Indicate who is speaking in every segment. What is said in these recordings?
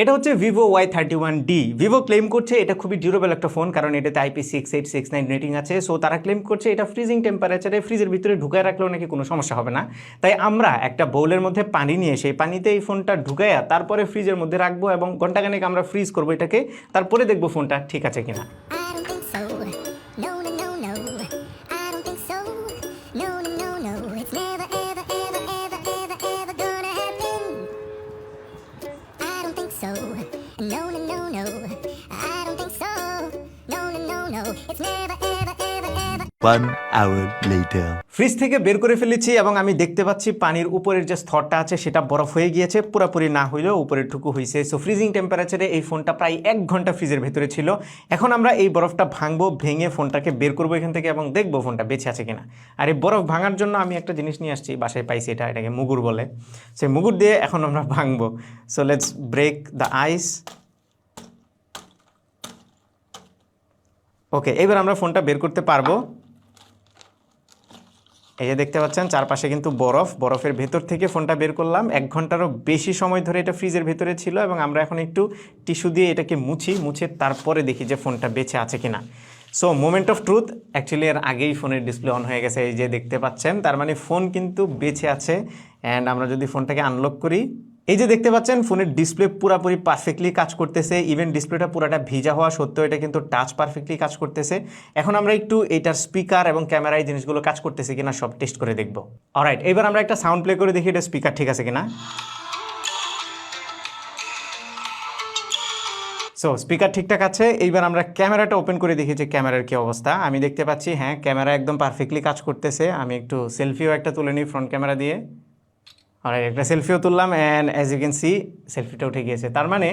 Speaker 1: এটা হচ্ছে Vivo Y31D। Vivo claim করছে এটা খুবই ডিউরেবল একটা ফোন, কারণ এটাতে IP6869 রেটিং আছে। সো তারা ক্লেম করছে এটা ফ্রিজিং টেম্পারেচারে ফ্রিজের ভিতরে ঢুকায় রাখলেও নাকি কোনো সমস্যা হবে না। তাই আমরা একটা বোলের মধ্যে পানি নিয়ে সেই পানিতে এই ফোনটা ঢুকাইয়া তারপরে ফ্রিজের মধ্যে রাখবো এবং ঘন্টাখানেক আমরা ফ্রিজ করবো এটাকে, তারপরে দেখবো ফোনটা ঠিক আছে কিনা। ফ্রিজ থেকে বের করে ফেলেছি এবং আমি দেখতে পাচ্ছি পানির উপরের যে স্তরটা আছে সেটা বরফ হয়ে গিয়েছে, পুরোপুরি না হইলেও উপরের টুকু হয়েছে। সো ফ্রিজিং টেম্পারেচারে এই ফোনটা প্রায় 1 ঘন্টা ফ্রিজের ভেতরে ছিল। এখন আমরা এই বরফটা ভাঙবো, ভেঙে ফোনটাকে বের করবো এখান থেকে এবং দেখবো ফোনটা বেঁচে আছে কিনা। আর এই বরফ ভাঙার জন্য আমি একটা জিনিস নিয়ে আসছি, বাসায় পাইছি, এটাকে মুগুর বলে। সেই মুগুর দিয়ে এখন আমরা ভাঙবো। সো লেটস ব্রেক দ্য আইস। ওকে, এবার আমরা ফোনটা বের করতে পারবো। এই যে দেখতে পাচ্ছেন চারপাশে কিন্তু বরফের ভেতর থেকে ফোনটা বের করলাম। 1 ঘন্টারও বেশি সময় ধরে এটা ফ্রিজের ভেতরে ছিল এবং আমরা এখন একটু টিস্যু দিয়ে এটাকে মুছে তারপরে দেখি যে ফোনটা বেঁচে আছে কিনা। So moment of truth, actually এর আগেই ফোনের ডিসপ্লে অন হয়ে গেছে, এই যে দেখতে পাচ্ছেন। তার মানে ফোন কিন্তু বেঁচে আছে। অ্যান্ড আমরা যদি ফোনটাকে আনলক করি, এই যে দেখতে পাচ্ছেন ফোনের ডিসপ্লে পুরোপুরি পারফেক্টলি কাজ করতেছে। ইভেন ডিসপ্লেটা পুরোটা ভিজা হওয়া সত্ত্বেও এটা কিন্তু টাচ পারফেক্টলি কাজ করতেছে। এখন আমরা একটু এটার স্পিকার এবং ক্যামেরা এই জিনিসগুলো কাজ করতেছে কিনা সব টেস্ট করে দেখব। অলরাইট, এবার আমরা একটা সাউন্ড প্লে করে দেখি এটা স্পিকার ঠিক আছে কিনা। সো স্পিকার ঠিকঠাক আছে। এইবার আমরা ক্যামেরাটা ওপেন করে দেখি যে ক্যামেরার কী অবস্থা। আমি দেখতে পাচ্ছি হ্যাঁ, ক্যামেরা একদম পারফেক্টলি কাজ করতেছে। আমি একটু সেলফিও একটা তুলে নিই ফ্রন্ট ক্যামেরা দিয়ে। আর একটা সেলফিও তুললাম and as you can see সেলফিটা উঠে গিয়েছে। তার মানে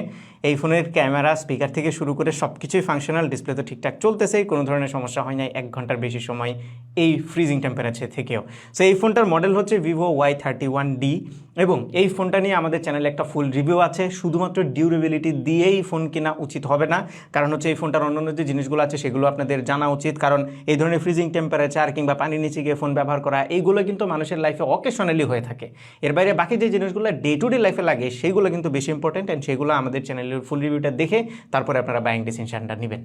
Speaker 1: এই ফোনের ক্যামেরা, স্পিকার থেকে শুরু করে সব কিছুই ফাংশনাল। ডিসপ্লে তো ঠিকঠাক চলতেছেই, কোনো ধরনের সমস্যা হয় নাই 1 ঘন্টার বেশি সময় এই ফ্রিজিং টেম্পারেচার থেকেও। সো এই ফোনটার মডেল হচ্ছে ভিভো Y31D এবং এই ফোনটা নিয়ে আমাদের চ্যানেলে একটা ফুল রিভিউ আছে। শুধুমাত্র ডিউরেবিলিটি দিয়েই ফোন কেনা উচিত হবে না, কারণ হচ্ছে এই ফোনটার অন্যান্য যে জিনিসগুলো আছে সেগুলো আপনাদের জানা উচিত। কারণ এই ধরনের ফ্রিজিং টেম্পারেচার কিংবা পানির নিচে গিয়ে ফোন ব্যবহার করা এইগুলো কিন্তু মানুষের লাইফে অকেশনালি হয়ে থাকে। এর বাইরে বাকি যে জিনিসগুলো ডে টু ডে লাইফে লাগে সেইগুলো কিন্তু বেশি ইম্পর্টেন্ট, অ্যান্ড সেগুলো আমাদের চ্যানেলের ফুল রিভিউটা দেখে তারপরে আপনারা বাইং ডিসিশনটা নেবেন।